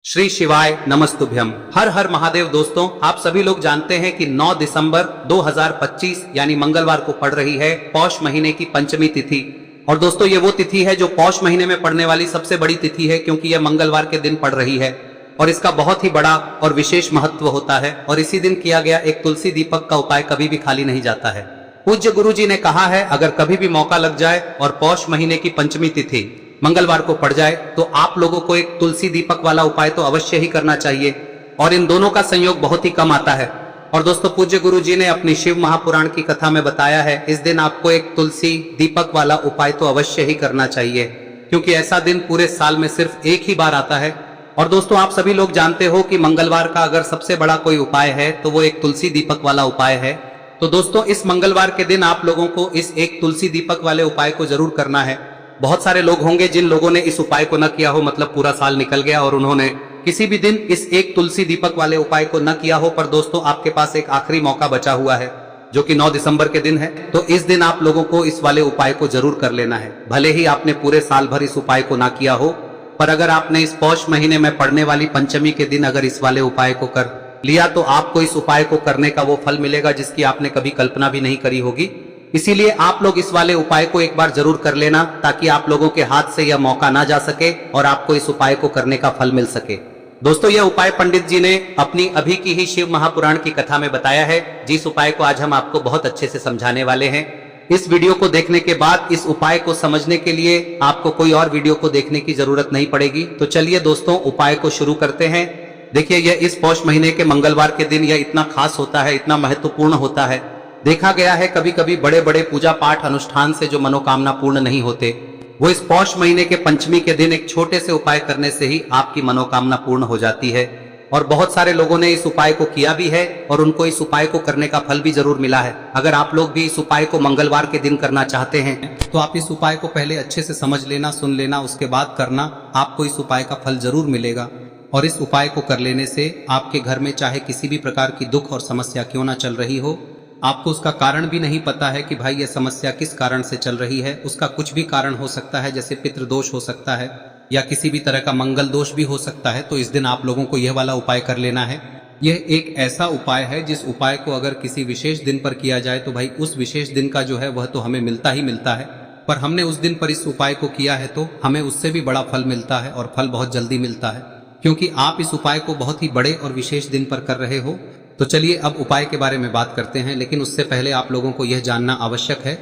श्री शिवाय नमस्तुभ्यम। हर हर महादेव। दोस्तों, आप सभी लोग जानते हैं कि 9 दिसंबर 2025 यानी मंगलवार को पड़ रही है पौष महीने की पंचमी तिथि। और दोस्तों, ये वो तिथि है जो पौष महीने में पड़ने वाली सबसे बड़ी तिथि है, क्योंकि यह मंगलवार के दिन पड़ रही है और इसका बहुत ही बड़ा और विशेष महत्व होता है। और इसी दिन किया गया एक तुलसी दीपक का उपाय कभी भी खाली नहीं जाता है। पूज्य गुरु जी ने कहा है, अगर कभी भी मौका लग जाए और पौष महीने की पंचमी तिथि मंगलवार को पड़ जाए तो आप लोगों को एक तुलसी दीपक वाला उपाय तो अवश्य ही करना चाहिए। और इन दोनों का संयोग बहुत ही कम आता है। और दोस्तों, पूज्य गुरु जी ने अपनी शिव महापुराण की कथा में बताया है, इस दिन आपको एक तुलसी दीपक वाला उपाय तो अवश्य ही करना चाहिए, क्योंकि ऐसा दिन पूरे साल में सिर्फ एक ही बार आता है। और दोस्तों, आप सभी लोग जानते हो कि मंगलवार का अगर सबसे बड़ा कोई उपाय है तो वो एक तुलसी दीपक वाला उपाय है। तो दोस्तों, इस मंगलवार के दिन आप लोगों को इस एक तुलसी दीपक वाले उपाय को जरूर करना है। बहुत सारे लोग होंगे जिन लोगों ने इस उपाय को न किया हो, मतलब पूरा साल निकल गया और उन्होंने किसी भी दिन इस एक तुलसी दीपक वाले उपाय को न किया हो। पर दोस्तों, आपके पास एक आखिरी मौका बचा हुआ है, जो कि 9 दिसंबर के दिन है। तो इस दिन आप लोगों को इस वाले उपाय को जरूर कर लेना है। भले ही आपने पूरे साल भर इस उपाय को ना किया हो, पर अगर आपने इस पौष महीने में पड़ने वाली पंचमी के दिन अगर इस वाले उपाय को कर लिया तो आपको इस उपाय को करने का वो फल मिलेगा जिसकी आपने कभी कल्पना भी नहीं करी होगी। इसीलिए आप लोग इस वाले उपाय को एक बार जरूर कर लेना, ताकि आप लोगों के हाथ से यह मौका ना जा सके और आपको इस उपाय को करने का फल मिल सके। दोस्तों, यह उपाय पंडित जी ने अपनी अभी की ही शिव महापुराण की कथा में बताया है, जिस उपाय को आज हम आपको बहुत अच्छे से समझाने वाले हैं। इस वीडियो को देखने के बाद इस उपाय को समझने के लिए आपको कोई और वीडियो को देखने की जरूरत नहीं पड़ेगी। तो चलिए दोस्तों, उपाय को शुरू करते हैं। देखिए, यह इस पौष महीने के मंगलवार के दिन यह इतना खास होता है, इतना महत्वपूर्ण होता है। देखा गया है कभी कभी बड़े बड़े पूजा पाठ अनुष्ठान से जो मनोकामना पूर्ण नहीं होते, वो इस पौष महीने के पंचमी के दिन एक छोटे से उपाय करने से ही आपकी मनोकामना पूर्ण हो जाती है। और बहुत सारे लोगों ने इस उपाय को किया भी है और उनको इस उपाय को करने का फल भी जरूर मिला है। अगर आप लोग भी इस उपाय को मंगलवार के दिन करना चाहते हैं तो आप इस उपाय को पहले अच्छे से समझ लेना, सुन लेना, उसके बाद करना। आपको इस उपाय का फल जरूर मिलेगा। और इस उपाय को कर लेने से आपके घर में चाहे किसी भी प्रकार की दुख और समस्या क्यों ना चल रही हो, आपको उसका कारण भी नहीं पता है कि भाई यह समस्या किस कारण से चल रही है, उसका कुछ भी कारण हो सकता है, जैसे पितृदोष हो सकता है या किसी भी तरह का मंगल दोष भी हो सकता है। तो इस दिन आप लोगों को यह वाला उपाय कर लेना है। यह एक ऐसा उपाय है जिस उपाय को अगर किसी विशेष दिन पर किया जाए तो भाई उस विशेष दिन का जो है वह तो हमें मिलता ही मिलता है। पर हमने उस दिन पर इस उपाय को किया है तो हमें उससे भी बड़ा फल मिलता है, और फल बहुत जल्दी मिलता है, क्योंकि आप इस उपाय को बहुत ही बड़े और विशेष दिन पर कर रहे हो। तो चलिए अब उपाय के बारे में बात करते हैं, लेकिन उससे पहले आप लोगों को यह जानना आवश्यक है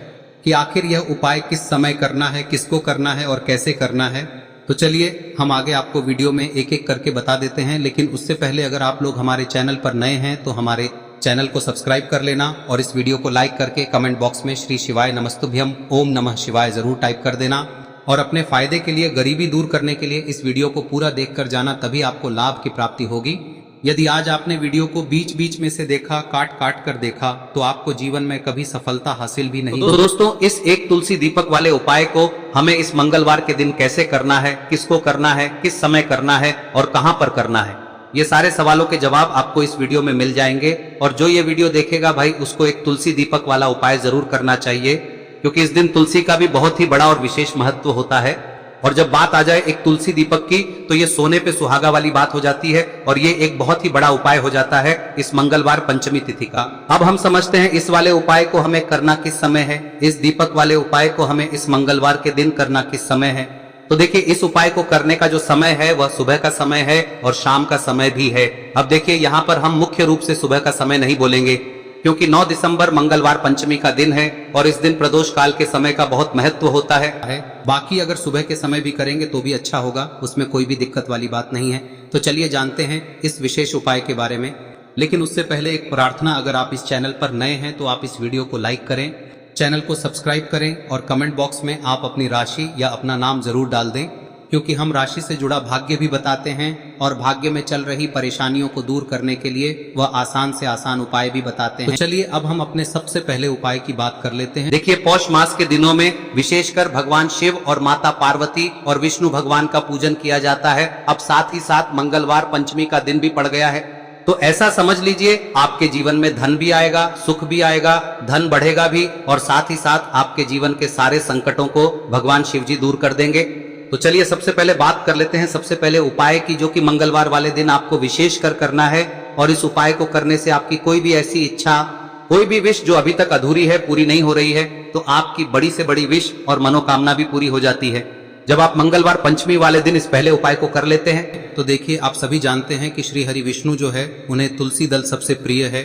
कि आखिर यह उपाय किस समय करना है, किसको करना है और कैसे करना है। तो चलिए हम आगे आपको वीडियो में एक एक करके बता देते हैं। लेकिन उससे पहले अगर आप लोग हमारे चैनल पर नए हैं तो हमारे चैनल को सब्सक्राइब कर लेना और इस वीडियो को लाइक करके कमेंट बॉक्स में श्री शिवाय नमस्तुभ्यम ओम नमः शिवाय जरूर टाइप कर देना। और अपने फायदे के लिए, गरीबी दूर करने के लिए इस वीडियो को पूरा देख कर जाना, तभी आपको लाभ की प्राप्ति होगी। यदि आज आपने वीडियो को बीच बीच में से देखा, काट काट कर देखा, तो आपको जीवन में कभी सफलता हासिल भी नहीं। तो दोस्तों, इस एक तुलसी दीपक वाले उपाय को हमें इस मंगलवार के दिन कैसे करना है, किसको करना है, किस समय करना है और कहां पर करना है, ये सारे सवालों के जवाब आपको इस वीडियो में मिल जाएंगे। और जो ये वीडियो देखेगा भाई, उसको एक तुलसी दीपक वाला उपाय जरूर करना चाहिए, क्योंकि इस दिन तुलसी का भी बहुत ही बड़ा और विशेष महत्व होता है। और जब बात आ जाए एक तुलसी दीपक की, तो ये सोने पे सुहागा वाली बात हो जाती है और ये एक बहुत ही बड़ा उपाय हो जाता है इस मंगलवार पंचमी तिथि का। अब हम समझते हैं इस वाले उपाय को हमें करना किस समय है, इस दीपक वाले उपाय को हमें इस मंगलवार के दिन करना किस समय है। तो देखिए, इस उपाय को करने का जो समय है वह सुबह का समय है और शाम का समय भी है। अब देखिए, यहाँ पर हम मुख्य रूप से सुबह का समय नहीं बोलेंगे, क्योंकि 9 दिसंबर मंगलवार पंचमी का दिन है और इस दिन प्रदोष काल के समय का बहुत महत्व होता है। बाकी अगर सुबह के समय भी करेंगे तो भी अच्छा होगा, उसमें कोई भी दिक्कत वाली बात नहीं है। तो चलिए जानते हैं इस विशेष उपाय के बारे में। लेकिन उससे पहले एक प्रार्थना, अगर आप इस चैनल पर नए हैं तो आप इस वीडियो को लाइक करें, चैनल को सब्सक्राइब करें और कमेंट बॉक्स में आप अपनी राशि या अपना नाम जरूर डाल दें, क्योंकि हम राशि से जुड़ा भाग्य भी बताते हैं और भाग्य में चल रही परेशानियों को दूर करने के लिए वह आसान से आसान उपाय भी बताते हैं। तो चलिए अब हम अपने सबसे पहले उपाय की बात कर लेते हैं। देखिए, पौष मास के दिनों में विशेषकर भगवान शिव और माता पार्वती और विष्णु भगवान का पूजन किया जाता है। अब साथ ही साथ मंगलवार पंचमी का दिन भी पड़ गया है, तो ऐसा समझ लीजिए आपके जीवन में धन भी आएगा, सुख भी आएगा, धन बढ़ेगा भी, और साथ ही साथ आपके जीवन के सारे संकटों को भगवान शिव जी दूर कर देंगे। तो चलिए सबसे पहले बात कर लेते हैं सबसे पहले उपाय की, जो कि मंगलवार वाले दिन आपको विशेष कर करना है। और इस उपाय को करने से आपकी कोई भी ऐसी इच्छा, कोई भी विश जो अभी तक अधूरी है, पूरी नहीं हो रही है, तो आपकी बड़ी से बड़ी विश और मनोकामना भी पूरी हो जाती है जब आप मंगलवार पंचमी वाले दिन इस पहले उपाय को कर लेते हैं। तो देखिए, आप सभी जानते हैं कि श्री हरि विष्णु जो है, उन्हें तुलसी दल सबसे प्रिय है।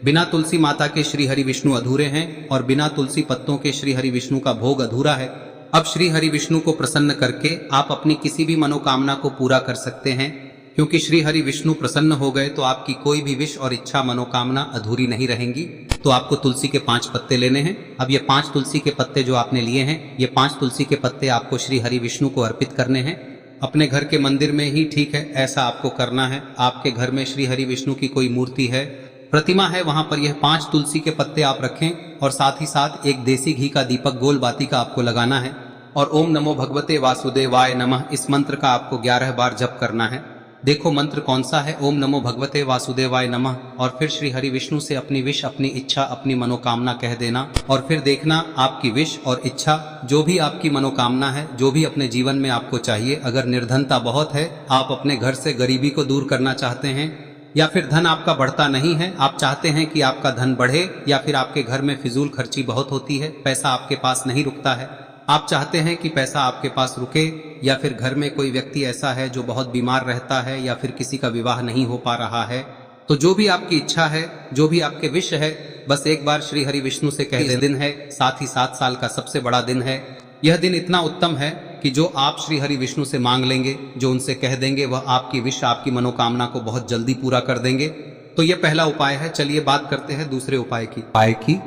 बिना तुलसी माता के श्री हरि विष्णु अधूरे हैं और बिना तुलसी पत्तों के श्री हरि विष्णु का भोग अधूरा है। अब श्री हरि विष्णु को प्रसन्न करके आप अपनी किसी भी मनोकामना को पूरा कर सकते हैं, क्योंकि श्री हरि विष्णु प्रसन्न हो गए तो आपकी कोई भी विश और इच्छा मनोकामना अधूरी नहीं रहेंगी। तो आपको तुलसी के 5 पत्ते लेने हैं। अब ये 5 तुलसी के पत्ते जो आपने लिए हैं, ये 5 तुलसी के पत्ते आपको श्री हरि विष्णु को अर्पित करने हैं। अपने घर के मंदिर में ही ठीक है, ऐसा आपको करना है। आपके घर में श्री हरि विष्णु की कोई मूर्ति है, प्रतिमा है, वहां पर यह 5 तुलसी के पत्ते आप रखें और साथ ही साथ एक देसी घी का दीपक गोल बाती का आपको लगाना है। और ओम नमो भगवते वासुदेवाय नमः इस मंत्र का आपको 11 बार जप करना है। देखो मंत्र कौन सा है, ओम नमो भगवते वासुदेवाय नमः, और फिर श्री हरि विष्णु से अपनी विश, अपनी इच्छा, अपनी मनोकामना कह देना। और फिर देखना आपकी विश और इच्छा, जो भी आपकी मनोकामना है, जो भी अपने जीवन में आपको चाहिए। अगर निर्धनता बहुत है, आप अपने घर से गरीबी को दूर करना चाहते हैं, या फिर धन आपका बढ़ता नहीं है, आप चाहते हैं कि आपका धन बढ़े, या फिर आपके घर में फिजूल खर्ची बहुत होती है, पैसा आपके पास नहीं रुकता है, आप चाहते हैं कि पैसा आपके पास रुके, या फिर घर में कोई व्यक्ति ऐसा है जो बहुत बीमार रहता है, या फिर किसी का विवाह नहीं हो पा रहा है, तो जो भी आपकी इच्छा है, जो भी आपके विश है, बस एक बार श्री हरि विष्णु से कह दे। दिन है, साथ ही 7 साल का सबसे बड़ा दिन है। यह दिन इतना उत्तम है कि जो आप श्री हरि विष्णु से मांग लेंगे, जो उनसे कह देंगे, वह आपकी विश, आपकी मनोकामना को बहुत जल्दी पूरा कर देंगे। तो यह पहला उपाय है। चलिए बात करते हैं दूसरे उपाय की।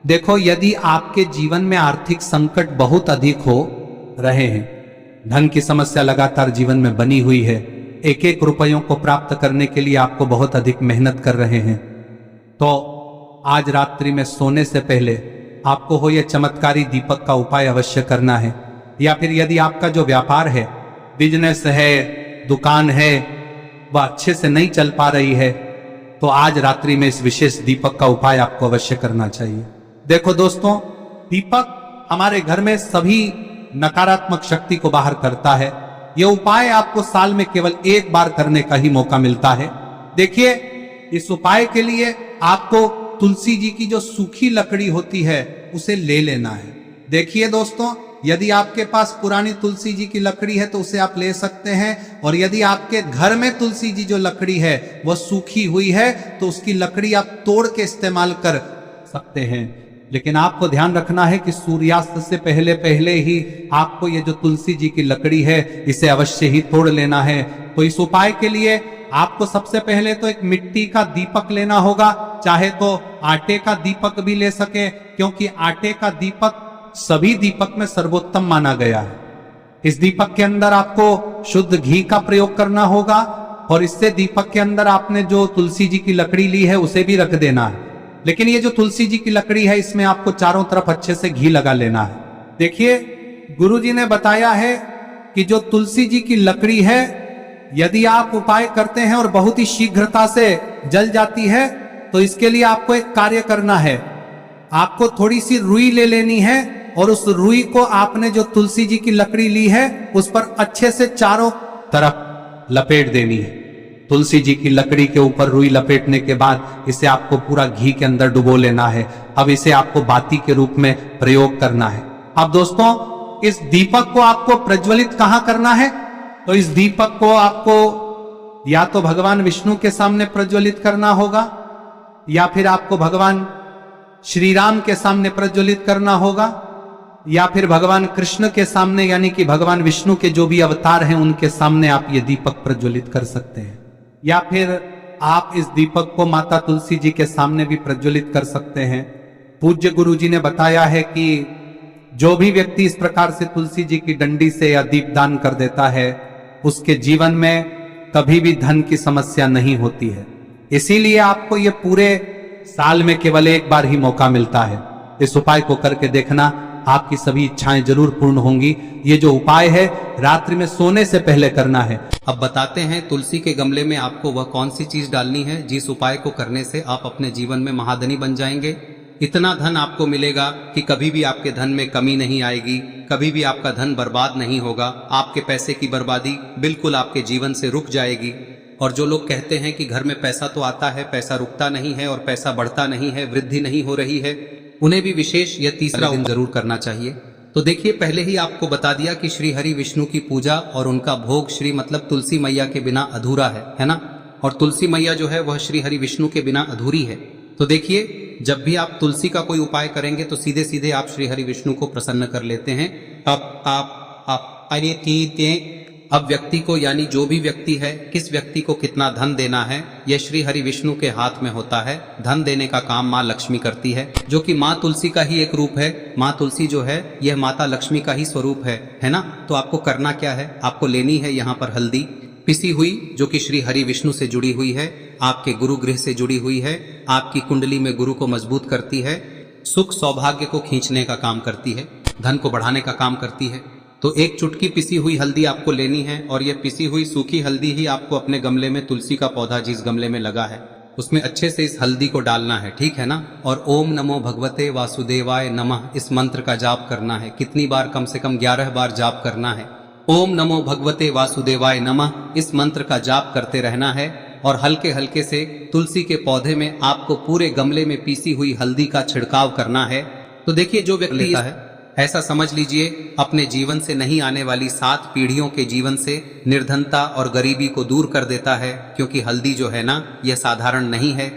देखो, यदि आपके जीवन में आर्थिक संकट बहुत अधिक हो रहे हैं, धन की समस्या लगातार जीवन में बनी हुई है, एक एक रुपयों को प्राप्त करने के लिए आपको बहुत अधिक मेहनत कर रहे हैं, तो आज रात्रि में सोने से पहले आपको हो यह चमत्कारी दीपक का उपाय अवश्य करना है। या फिर यदि आपका जो व्यापार है, बिजनेस है, दुकान है, वह अच्छे से नहीं चल पा रही है, तो आज रात्रि में इस विशेष दीपक का उपाय आपको अवश्य करना चाहिए। देखो दोस्तों, दीपक हमारे घर में सभी नकारात्मक शक्ति को बाहर करता है। यह उपाय आपको साल में केवल 1 बार करने का ही मौका मिलता है। देखिए, इस उपाय के लिए आपको तुलसी जी की जो सूखी लकड़ी होती है उसे ले लेना है। देखिए दोस्तों, यदि आपके पास पुरानी तुलसी जी की लकड़ी है तो उसे आप ले सकते हैं, और यदि आपके घर में तुलसी जी जो लकड़ी है वह सूखी हुई है तो उसकी लकड़ी आप तोड़ के इस्तेमाल कर सकते हैं। लेकिन आपको ध्यान रखना है कि सूर्यास्त से पहले पहले ही आपको ये जो तुलसी जी की लकड़ी है इसे अवश्य ही तोड़ लेना है। तो इस उपाय के लिए आपको सबसे पहले तो एक मिट्टी का दीपक लेना होगा, चाहे तो आटे का दीपक भी ले सके, क्योंकि आटे का दीपक सभी दीपक में सर्वोत्तम माना गया है। इस दीपक के अंदर आपको शुद्ध घी का प्रयोग करना होगा, और इससे दीपक के अंदर आपने जो तुलसी जी की लकड़ी ली है उसे भी रख देना है। लेकिन ये जो तुलसी जी की लकड़ी है, इसमें आपको चारों तरफ अच्छे से घी लगा लेना है। देखिए, गुरुजी ने बताया है कि जो तुलसी जी की लकड़ी है, यदि आप उपाय करते हैं और बहुत ही शीघ्रता से जल जाती है, तो इसके लिए आपको एक कार्य करना है। आपको थोड़ी सी रुई ले लेनी है, और उस रुई को आपने जो तुलसी जी की लकड़ी ली है उस पर अच्छे से चारों तरफ लपेट देनी है। तुलसी जी की लकड़ी के ऊपर रुई लपेटने के बाद इसे आपको पूरा घी के अंदर डुबो लेना है। अब इसे आपको बाती के रूप में प्रयोग करना है। अब दोस्तों, इस दीपक को आपको प्रज्वलित कहां करना है? तो इस दीपक को आपको या तो भगवान विष्णु के सामने प्रज्वलित करना होगा, या फिर आपको भगवान श्री राम के सामने प्रज्वलित करना होगा, या फिर भगवान कृष्ण के सामने, यानी कि भगवान विष्णु के जो भी अवतार हैं उनके सामने आप ये दीपक प्रज्वलित कर सकते हैं। या फिर आप इस दीपक को माता तुलसी जी के सामने भी प्रज्वलित कर सकते हैं। पूज्य गुरु जी ने बताया है कि जो भी व्यक्ति इस प्रकार से तुलसी जी की डंडी से या दीपदान कर देता है, उसके जीवन में कभी भी धन की समस्या नहीं होती है। इसीलिए आपको ये पूरे साल में केवल 1 बार ही मौका मिलता है। इस उपाय को करके देखना, आपकी सभी इच्छाएं जरूर पूर्ण होंगी। ये जो उपाय है रात्रि में सोने से पहले करना है। अब बताते हैं तुलसी के गमले में आपको वह कौन सी चीज डालनी है जिस उपाय को करने से आप अपने जीवन में महाधनी बन जाएंगे। इतना धन आपको मिलेगा कि कभी भी आपके धन में कमी नहीं आएगी, कभी भी आपका धन बर्बाद नहीं होगा। आपके पैसे की बर्बादी बिल्कुल आपके जीवन से रुक जाएगी। और जो लोग कहते हैं कि घर में पैसा तो आता है, पैसा रुकता नहीं है और पैसा बढ़ता नहीं है, वृद्धि नहीं हो रही है, उन्हें भी विशेष यह तीसरा दिन जरूर करना चाहिए। तो देखिए, पहले ही आपको बता दिया कि श्री हरि विष्णु की पूजा और उनका भोग श्री मतलब तुलसी मैया के बिना अधूरा है ना। और तुलसी मैया जो है वह श्री हरि विष्णु के बिना अधूरी है। तो देखिए, जब भी आप तुलसी का कोई उपाय करेंगे तो सीधे सीधे आप श्री हरि विष्णु को प्रसन्न कर लेते हैं। अब व्यक्ति को, यानी जो भी व्यक्ति है, किस व्यक्ति को कितना धन देना है, यह श्री हरि विष्णु के हाथ में होता है। धन देने का काम माँ लक्ष्मी करती है, जो कि माँ तुलसी का ही एक रूप है। माँ तुलसी जो है यह माता लक्ष्मी का ही स्वरूप है ना। तो आपको करना क्या है, आपको लेनी है यहाँ पर हल्दी पिसी हुई, जो कि श्री हरि विष्णु से जुड़ी हुई है, आपके गुरु गृह से जुड़ी हुई है, आपकी कुंडली में गुरु को मजबूत करती है, सुख सौभाग्य को खींचने का काम करती है, धन को बढ़ाने का काम करती है। तो एक चुटकी पिसी हुई हल्दी आपको लेनी है और यह पिसी हुई सूखी हल्दी ही आपको अपने गमले में, तुलसी का पौधा जिस गमले में लगा है उसमें अच्छे से इस हल्दी को डालना है, ठीक है ना। और ओम नमो भगवते वासुदेवाय नमः इस मंत्र का जाप करना है। कितनी बार? कम से कम 11 बार जाप करना है। ओम नमो भगवते वासुदेवाय नमः इस मंत्र का जाप करते रहना है। और हल्के हल्के से तुलसी के पौधे में आपको पूरे गमले में पीसी हुई हल्दी का छिड़काव करना है। तो देखिए, जो व्यक्ति लेता है, ऐसा समझ लीजिए अपने जीवन से नहीं आने वाली 7 पीढ़ियों के जीवन से निर्धनता और गरीबी को दूर कर देता है। क्योंकि हल्दी जो है ना, यह साधारण नहीं है।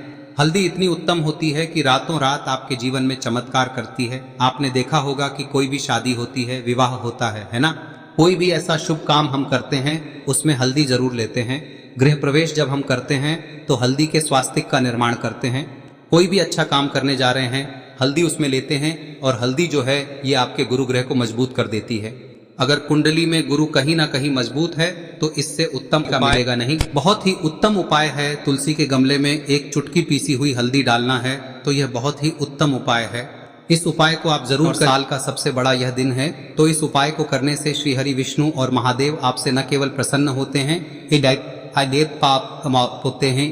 हल्दी इतनी उत्तम होती है कि रातों रात आपके जीवन में चमत्कार करती है। आपने देखा होगा कि कोई भी शादी होती है, विवाह होता है ना, कोई भी ऐसा शुभ काम हम करते हैं उसमें हल्दी जरूर लेते हैं। गृह प्रवेश जब हम करते हैं तो हल्दी के स्वास्तिक का निर्माण करते हैं। कोई भी अच्छा काम करने जा रहे हैं, हल्दी उसमें लेते हैं। और हल्दी जो है ये आपके गुरु ग्रह को मजबूत कर देती है। अगर कुंडली में गुरु कहीं ना कहीं मजबूत है तो इससे उत्तम का मिलेगा नहीं। बहुत ही उत्तम उपाय है, तुलसी के गमले में एक चुटकी पीसी हुई हल्दी डालना है। तो यह बहुत ही उत्तम उपाय है। इस उपाय को आप जरूर करें। साल का सबसे बड़ा यह दिन है, तो इस उपाय को करने से श्री हरि विष्णु और महादेव आपसे न केवल प्रसन्न होते हैं, पाप होते हैं,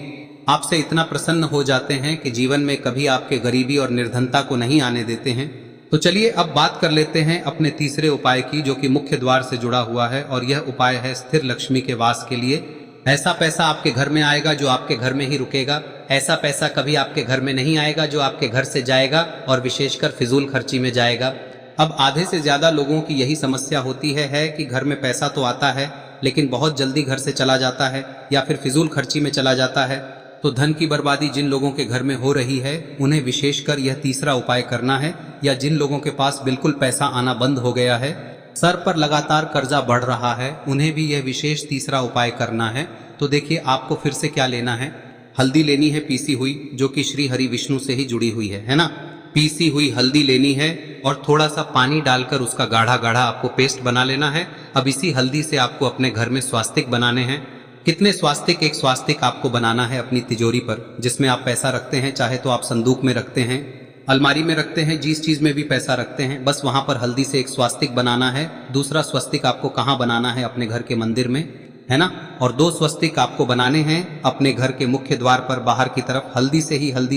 आपसे इतना प्रसन्न हो जाते हैं कि जीवन में कभी आपके गरीबी और निर्धनता को नहीं आने देते हैं। तो चलिए अब बात कर लेते हैं अपने तीसरे उपाय की, जो कि मुख्य द्वार से जुड़ा हुआ है। और यह उपाय है स्थिर लक्ष्मी के वास के लिए। ऐसा पैसा आपके घर में आएगा जो आपके घर में ही रुकेगा। ऐसा पैसा कभी आपके घर में नहीं आएगा जो आपके घर से जाएगा और विशेषकर फिजूल खर्ची में जाएगा। अब आधे से ज्यादा लोगों की यही समस्या होती है कि घर में पैसा तो आता है लेकिन बहुत जल्दी घर से चला जाता है या फिर फिजूल खर्ची में चला जाता है। तो धन की बर्बादी जिन लोगों के घर में हो रही है उन्हें विशेषकर यह तीसरा उपाय करना है। या जिन लोगों के पास बिल्कुल पैसा आना बंद हो गया है, सर पर लगातार कर्जा बढ़ रहा है, उन्हें भी यह विशेष तीसरा उपाय करना है। तो देखिए, आपको फिर से क्या लेना है, हल्दी लेनी है पीसी हुई, जो कि श्री हरि विष्णु से ही जुड़ी हुई है ना। पीसी हुई हल्दी लेनी है और थोड़ा सा पानी डालकर उसका गाढ़ा गाढ़ा आपको पेस्ट बना लेना है। अब इसी हल्दी से आपको अपने घर में स्वास्तिक बनाने हैं। कितने स्वास्तिक? एक स्वास्तिक आपको बनाना है अपनी तिजोरी पर, जिसमें आप पैसा रखते हैं। चाहे तो आप संदूक में रखते हैं, अलमारी में रखते हैं, जिस चीज में भी पैसा रखते हैं, बस वहां पर हल्दी से एक स्वास्तिक बनाना है। दूसरा स्वस्तिक आपको कहाँ बनाना है? अपने घर के मंदिर में, है ना। और 2 स्वस्तिक आपको बनाने हैं अपने घर के मुख्य द्वार पर बाहर की तरफ। हल्दी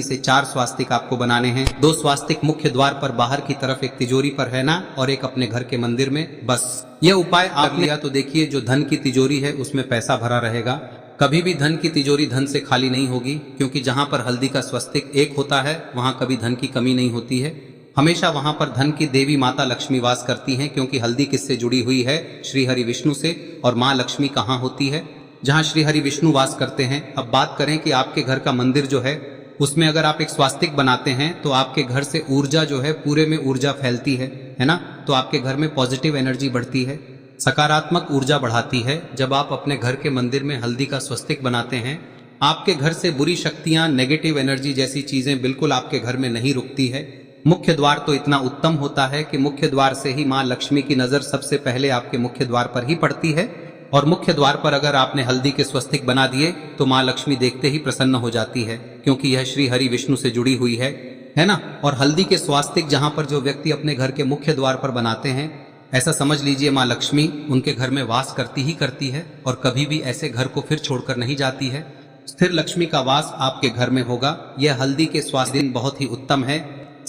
से 4 स्वास्तिक आपको बनाने हैं। 2 स्वास्तिक मुख्य द्वार पर बाहर की तरफ, एक तिजोरी पर, है ना, और एक अपने घर के मंदिर में। बस यह उपाय आप लिया तो देखिए, जो धन की तिजोरी है उसमें पैसा भरा रहेगा। कभी भी धन की तिजोरी धन से खाली नहीं होगी, क्योंकि जहां पर हल्दी का स्वस्तिक एक होता है वहां कभी धन की कमी नहीं होती है। हमेशा वहां पर धन की देवी माता लक्ष्मी वास करती हैं, क्योंकि हल्दी किससे जुड़ी हुई है? श्री हरि विष्णु से। और माँ लक्ष्मी कहाँ होती है? जहाँ श्री हरि विष्णु वास करते हैं। अब बात करें कि आपके घर का मंदिर जो है उसमें अगर आप एक स्वास्तिक बनाते हैं तो आपके घर से ऊर्जा जो है, पूरे में ऊर्जा फैलती है ना। तो आपके घर में पॉजिटिव एनर्जी बढ़ती है, सकारात्मक ऊर्जा बढ़ाती है। जब आप अपने घर के मंदिर में हल्दी का स्वस्तिक बनाते हैं, आपके घर से बुरी शक्तियां, नेगेटिव एनर्जी जैसी चीजें बिल्कुल आपके घर में नहीं रुकती है। मुख्य द्वार तो इतना उत्तम होता है कि मुख्य द्वार से ही माँ लक्ष्मी की नजर सबसे पहले आपके मुख्य द्वार पर ही पड़ती है। और मुख्य द्वार पर अगर आपने हल्दी के स्वस्तिक बना दिए तो माँ लक्ष्मी देखते ही प्रसन्न हो जाती है, क्योंकि यह श्री हरि विष्णु से जुड़ी हुई है ना। और हल्दी के स्वास्तिक जहां पर जो व्यक्ति अपने घर के मुख्य द्वार पर बनाते हैं, ऐसा समझ लीजिए माँ लक्ष्मी उनके घर में वास करती ही करती है और कभी भी ऐसे घर को फिर छोड़कर नहीं जाती है। स्थिर लक्ष्मी का वास आपके घर में होगा। यह हल्दी के स्वास्थ्य दिन बहुत ही उत्तम है।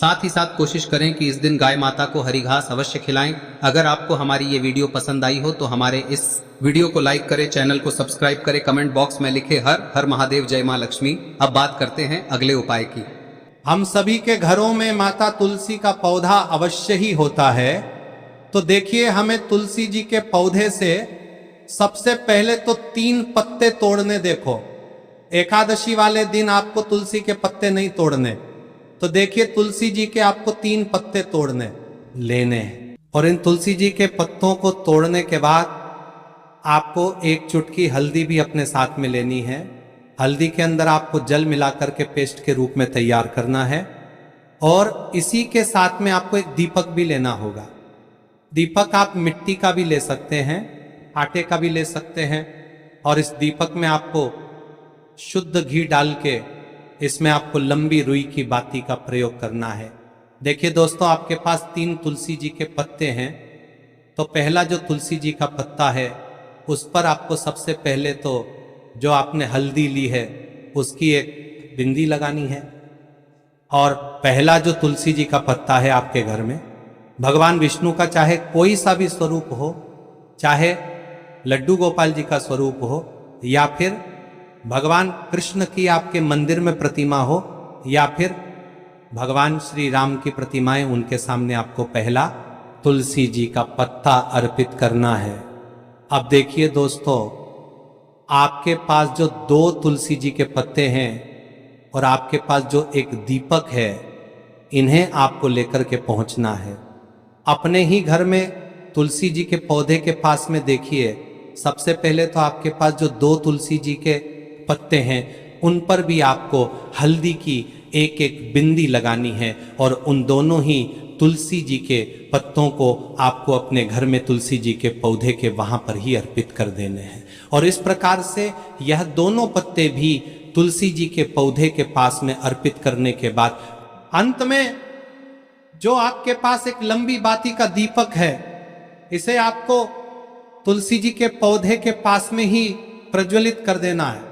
साथ ही साथ कोशिश करें कि इस दिन गाय माता को हरी घास अवश्य खिलाएं। अगर आपको हमारी ये वीडियो पसंद आई हो तो हमारे इस वीडियो को लाइक करें, चैनल को सब्सक्राइब करें, कमेंट बॉक्स में लिखे हर हर महादेव जय मां लक्ष्मी। अब बात करते हैं अगले उपाय की। हम सभी के घरों में माता तुलसी का पौधा अवश्य ही होता है। तो देखिए, हमें तुलसी जी के पौधे से सबसे पहले तो 3 पत्ते तोड़ने। देखो, एकादशी वाले दिन आपको तुलसी के पत्ते नहीं तोड़ने। तो देखिए, तुलसी जी के आपको 3 पत्ते तोड़ने लेने हैं। और इन तुलसी जी के पत्तों को तोड़ने के बाद आपको 1 चुटकी हल्दी भी अपने साथ में लेनी है। हल्दी के अंदर आपको जल मिलाकर के पेस्ट के रूप में तैयार करना है। और इसी के साथ में आपको एक दीपक भी लेना होगा। दीपक आप मिट्टी का भी ले सकते हैं, आटे का भी ले सकते हैं। और इस दीपक में आपको शुद्ध घी डाल के इसमें आपको लंबी रुई की बाती का प्रयोग करना है। देखिए दोस्तों, आपके पास 3 तुलसी जी के पत्ते हैं। तो पहला जो तुलसी जी का पत्ता है उस पर आपको सबसे पहले तो जो आपने हल्दी ली है उसकी एक बिंदी लगानी है। और पहला जो तुलसी जी का पत्ता है आपके घर में, भगवान विष्णु का चाहे कोई सा भी स्वरूप हो, चाहे लड्डू गोपाल जी का स्वरूप हो, या फिर भगवान कृष्ण की आपके मंदिर में प्रतिमा हो, या फिर भगवान श्री राम की प्रतिमाएं, उनके सामने आपको पहला तुलसी जी का पत्ता अर्पित करना है। अब देखिए दोस्तों, आपके पास जो 2 तुलसी जी के पत्ते हैं और आपके पास जो एक दीपक है, इन्हें आपको लेकर के पहुंचना है। अपने ही घर में तुलसी जी के पौधे के पास में देखिए, सबसे पहले तो आपके पास जो 2 तुलसी जी के पत्ते हैं उन पर भी आपको हल्दी की एक एक बिंदी लगानी है। और उन दोनों ही तुलसी जी के पत्तों को आपको अपने घर में तुलसी जी के पौधे के वहां पर ही अर्पित कर देने हैं। और इस प्रकार से यह दोनों पत्ते भी तुलसी जी के पौधे के पास में अर्पित करने के बाद अंत में जो आपके पास एक लंबी बाती का दीपक है, इसे आपको तुलसी जी के पौधे के पास में ही प्रज्वलित कर देना है।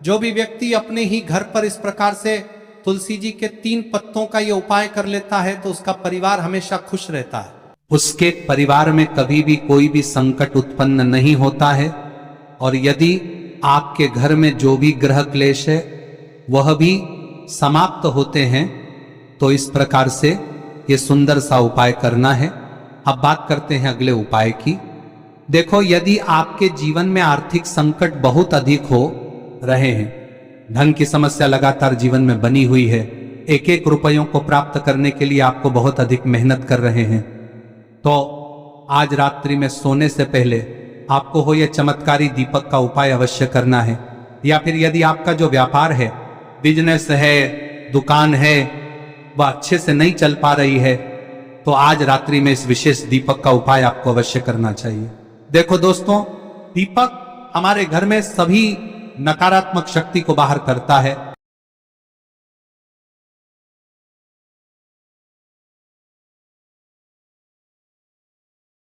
जो भी व्यक्ति अपने ही घर पर इस प्रकार से तुलसी जी के 3 पत्तों का ये उपाय कर लेता है तो उसका परिवार हमेशा खुश रहता है। उसके परिवार में कभी भी कोई भी संकट उत्पन्न नहीं होता है। और यदि आपके घर में जो भी ग्रह क्लेश है वह भी समाप्त होते हैं। तो इस प्रकार से ये सुंदर सा उपाय करना है। अब बात करते हैं अगले उपाय की। देखो, यदि आपके जीवन में आर्थिक संकट बहुत अधिक हो रहे हैं, धन की समस्या लगातार जीवन में बनी हुई है, एक एक रुपयों को प्राप्त करने के लिए आपको बहुत अधिक मेहनत कर रहे हैं, तो आज रात्रि में सोने से पहले आपको हो यह चमत्कारी दीपक का उपाय अवश्य करना है। या फिर यदि आपका जो व्यापार है, बिजनेस है, दुकान है, वह अच्छे से नहीं चल पा रही है, तो आज रात्रि में इस विशेष दीपक का उपाय आपको अवश्य करना चाहिए। देखो दोस्तों, दीपक हमारे घर में सभी नकारात्मक शक्ति को बाहर करता है।